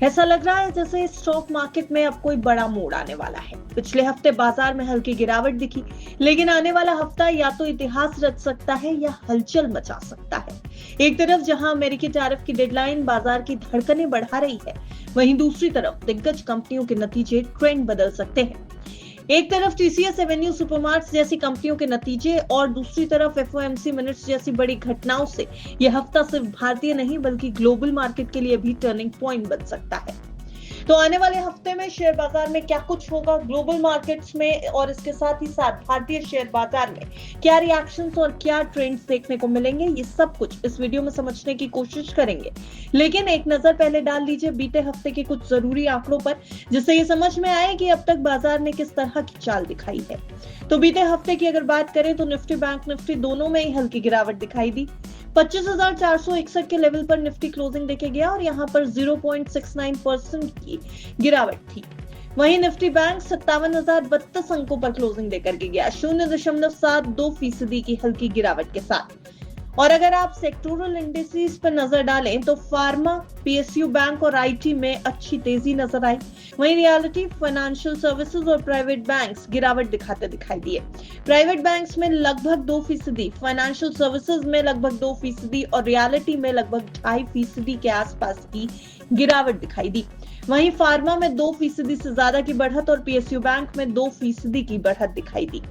ऐसा लग रहा है जैसे स्टॉक मार्केट में अब कोई बड़ा मोड़ आने वाला है। पिछले हफ्ते बाजार में हल्की गिरावट दिखी, लेकिन आने वाला हफ्ता या तो इतिहास रच सकता है या हलचल मचा सकता है। एक तरफ जहां अमेरिकी टैरिफ की डेडलाइन बाजार की धड़कनें बढ़ा रही है, वहीं दूसरी तरफ दिग्गज कंपनियों के नतीजे ट्रेंड बदल सकते हैं। एक तरफ टीसीएस एवेन्यू सुपरमार्ट्स जैसी कंपनियों के नतीजे और दूसरी तरफ एफओएमसी मिनट्स जैसी बड़ी घटनाओं से यह हफ्ता सिर्फ भारतीय नहीं बल्कि ग्लोबल मार्केट के लिए भी टर्निंग पॉइंट बन सकता है। तो आने वाले हफ्ते में शेयर बाजार में क्या कुछ होगा, ग्लोबल मार्केट्स में और इसके साथ ही साथ भारतीय शेयर बाजार में क्या रिएक्शंस और क्या ट्रेंड्स देखने को मिलेंगे, ये सब कुछ इस वीडियो में समझने की कोशिश करेंगे। लेकिन एक नजर पहले डाल लीजिए बीते हफ्ते के कुछ जरूरी आंकड़ों पर, जिससे ये समझ में आए कि अब तक बाजार ने किस तरह की चाल दिखाई है। तो बीते हफ्ते की अगर बात करें तो निफ्टी बैंक निफ्टी दोनों में ही हल्की गिरावट दिखाई दी। 25,461 के लेवल पर निफ्टी क्लोजिंग देखे गया और यहां पर 0.69% की गिरावट थी। वहीं निफ्टी बैंक 57,032 अंकों पर क्लोजिंग देकर के गया 0.72% की हल्की गिरावट के साथ। और अगर आप सेक्टोरल इंडिसेस पर नजर डालें तो फार्मा, पीएसयू बैंक और आईटी में अच्छी तेजी नजर आई। वहीं रियलिटी, फाइनेंशियल सर्विसेज और प्राइवेट बैंक्स गिरावट दिखाते दिखाई दिए। प्राइवेट बैंक्स में लगभग 2%, फाइनेंशियल सर्विसेज में लगभग 2% और रियलिटी में लगभग 2.5% के आसपास की गिरावट दिखाई दी। वहीं फार्मा में 2% से ज्यादा की बढ़त और पीएसयू बैंक में 2% की बढ़त दिखाई दी।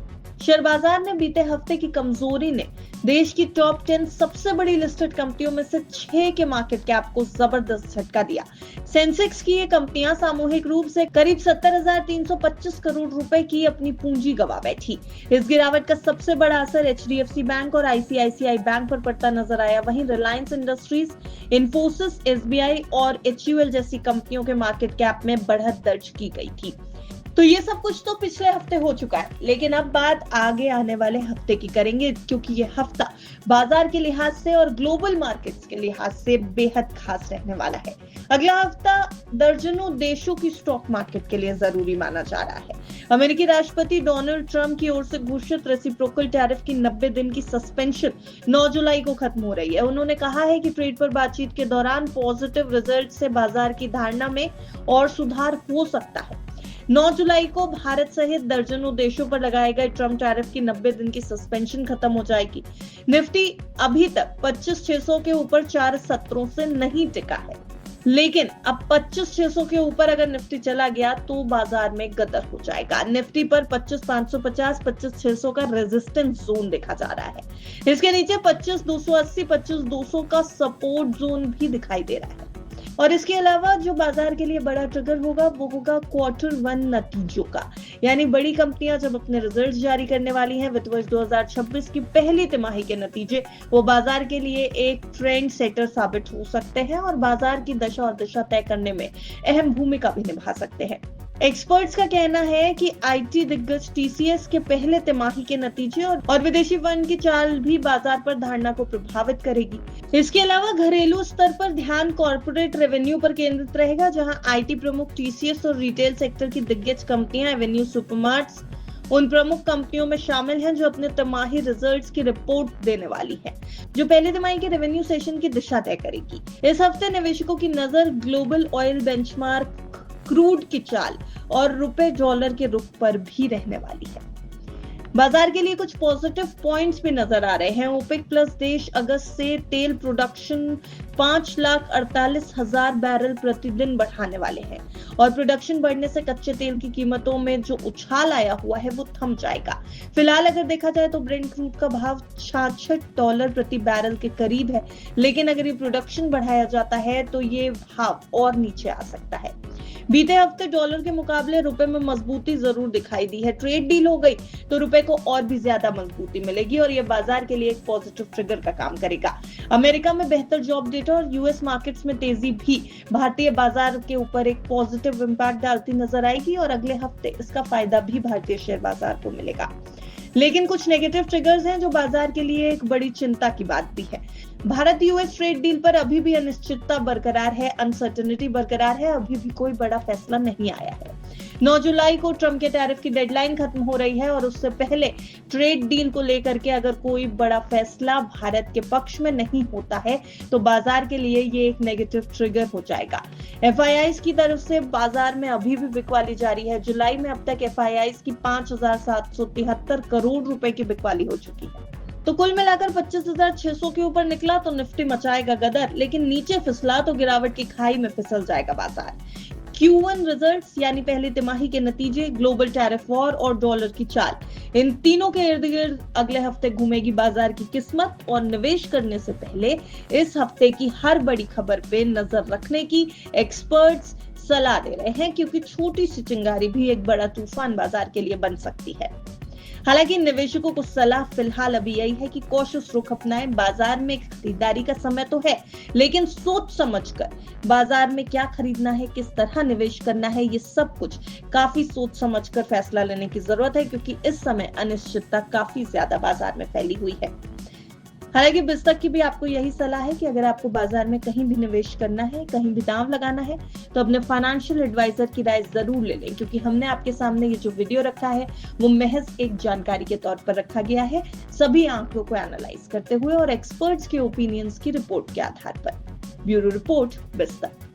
शेयर बाजार में बीते हफ्ते की कमजोरी ने देश की टॉप 10 सबसे बड़ी लिस्टेड कंपनियों में से 6 के मार्केट कैप को जबरदस्त झटका दिया। सेंसेक्स की ये कंपनियां सामूहिक रूप से करीब 70,325 करोड़ रुपए की अपनी पूंजी गंवा बैठी। इस गिरावट का सबसे बड़ा असर एचडीएफसी बैंक और आईसीआईसीआई बैंक पर पड़ता नजर आया। वहीं रिलायंस इंडस्ट्रीज, इन्फोसिस, एसबीआई और एचयूएल जैसी कंपनियों के मार्केट कैप में बढ़त दर्ज की गई थी। तो ये सब कुछ तो पिछले हफ्ते हो चुका है, लेकिन अब बात आगे आने वाले हफ्ते की करेंगे, क्योंकि ये हफ्ता बाजार के लिहाज से और ग्लोबल मार्केट्स के लिहाज से बेहद खास रहने वाला है। अगला हफ्ता दर्जनों देशों की स्टॉक मार्केट के लिए जरूरी माना जा रहा है। अमेरिकी राष्ट्रपति डोनाल्ड ट्रंप की ओर से घोषित रेसिप्रोकल टैरिफ की 90 दिन की सस्पेंशन 9 जुलाई को खत्म हो रही है। उन्होंने कहा है कि ट्रेड पर बातचीत के दौरान पॉजिटिव रिजल्ट से बाजार की धारणा में और सुधार हो सकता है। 9 जुलाई को भारत सहित दर्जनों देशों पर लगाए गए ट्रम्प टैरिफ की 90 दिन की सस्पेंशन खत्म हो जाएगी। निफ्टी अभी तक 25,600 के ऊपर 4 सत्रों से नहीं टिका है, लेकिन अब 25,600 के ऊपर अगर निफ्टी चला गया तो बाजार में गदर हो जाएगा। निफ्टी पर 25,550, 25,600 का रेजिस्टेंस जोन देखा जा रहा है। इसके नीचे 25,280, 25,200 का सपोर्ट जोन भी दिखाई दे रहा है। और इसके अलावा जो बाजार के लिए बड़ा ट्रिगर होगा वो होगा Q1 नतीजों का, यानी बड़ी कंपनियां जब अपने रिजल्ट जारी करने वाली हैं। वित्त वर्ष 2026 की पहली तिमाही के नतीजे वो बाजार के लिए एक ट्रेंड सेटर साबित हो सकते हैं और बाजार की दशा और दिशा तय करने में अहम भूमिका भी निभा सकते हैं। एक्सपर्ट्स का कहना है कि आईटी दिग्गज टीसीएस के पहले तिमाही के नतीजे और विदेशी फंड की चाल भी बाजार पर धारणा को प्रभावित करेगी। इसके अलावा घरेलू स्तर पर ध्यान कॉर्पोरेट रेवेन्यू पर केंद्रित रहेगा, जहां आईटी प्रमुख टीसीएस और रिटेल सेक्टर की दिग्गज कंपनियां एवेन्यू सुपरमार्ट्स उन प्रमुख कंपनियों में शामिल हैं जो अपने तिमाही रिजल्ट्स की रिपोर्ट देने वाली है, जो पहले तिमाही के रेवेन्यू सेशन की दिशा तय करेगी। इस हफ्ते निवेशकों की नजर ग्लोबल ऑयल बेंचमार्क, क्रूड की चाल और रुपए डॉलर के रुख पर भी रहने वाली है। बाजार के लिए कुछ पॉजिटिव पॉइंट्स भी नजर आ रहे हैं। ओपेक प्लस देश अगस्त से तेल प्रोडक्शन 5,48,000 बैरल प्रतिदिन बढ़ाने वाले हैं और प्रोडक्शन बढ़ने से कच्चे तेल की कीमतों में जो उछाल आया हुआ है वो थम जाएगा। फिलहाल अगर देखा जाए तो ब्रेंट क्रूड का भाव $66 प्रति बैरल के करीब है, लेकिन अगर ये प्रोडक्शन बढ़ाया जाता है तो ये भाव और नीचे आ सकता है। बीते हफ्ते डॉलर के मुकाबले रुपए में मजबूती जरूर दिखाई दी है। ट्रेड डील हो गई तो रुपए को और भी ज्यादा मजबूती मिलेगी और यह बाजार के लिए एक पॉजिटिव ट्रिगर का काम करेगा। अमेरिका में बेहतर जॉब डेटा और यूएस मार्केट्स में तेजी भी भारतीय बाजार के ऊपर एक पॉजिटिव इंपैक्ट डालती नजर आएगी और अगले हफ्ते इसका फायदा भी भारतीय शेयर बाजार को मिलेगा। लेकिन कुछ नेगेटिव ट्रिगर्स हैं जो बाजार के लिए एक बड़ी चिंता की बात भी है। भारत यूएस ट्रेड डील पर अभी भी अनिश्चितता बरकरार है, अनसर्टेनिटी बरकरार है, अभी भी कोई बड़ा फैसला नहीं आया है। 9 जुलाई को ट्रंप के टैरिफ की डेडलाइन खत्म हो रही है और उससे पहले ट्रेड डील को लेकर के अगर कोई बड़ा फैसला भारत के पक्ष में नहीं होता है तो बाजार के लिए ये एक नेगेटिव ट्रिगर हो जाएगा। एफआईआईज की तरफ से बाजार में अभी भी बिकवाली जारी है। जुलाई में अब तक एफआईआईज की 5,773 करोड़ रुपए की बिकवाली हो चुकी है। तो कुल मिलाकर 25,600 के ऊपर निकला तो निफ्टी मचाएगा गदर, लेकिन नीचे फिसला तो गिरावट की खाई में फिसल जाएगा बाजार। Q1 रिजल्ट्स यानी पहली तिमाही के नतीजे, ग्लोबल टैरिफ वॉर और डॉलर की चाल, इन तीनों के इर्द गिर्द अगले हफ्ते घूमेगी बाजार की किस्मत। और निवेश करने से पहले इस हफ्ते की हर बड़ी खबर पे नजर रखने की एक्सपर्ट्स सलाह दे रहे हैं, क्योंकि छोटी सी चिंगारी भी एक बड़ा तूफान बाजार के लिए बन सकती है। हालांकि निवेशकों को सलाह फिलहाल अभी यही है कि कॉशियस रुख अपनाएं। बाजार में खरीदारी का समय तो है, लेकिन सोच समझकर बाजार में क्या खरीदना है, किस तरह निवेश करना है, ये सब कुछ काफी सोच समझकर फैसला लेने की जरूरत है, क्योंकि इस समय अनिश्चितता काफी ज्यादा बाजार में फैली हुई है। हालांकि बिस्तक की भी आपको यही सलाह है कि अगर आपको बाजार में कहीं भी निवेश करना है, कहीं भी दांव लगाना है, तो अपने फाइनेंशियल एडवाइजर की राय जरूर ले लें, क्योंकि हमने आपके सामने ये जो वीडियो रखा है वो महज एक जानकारी के तौर पर रखा गया है, सभी आंकड़ों को एनालाइज करते हुए और एक्सपर्ट्स के ओपिनियंस की रिपोर्ट के आधार पर। Bureau report, बिस्तक।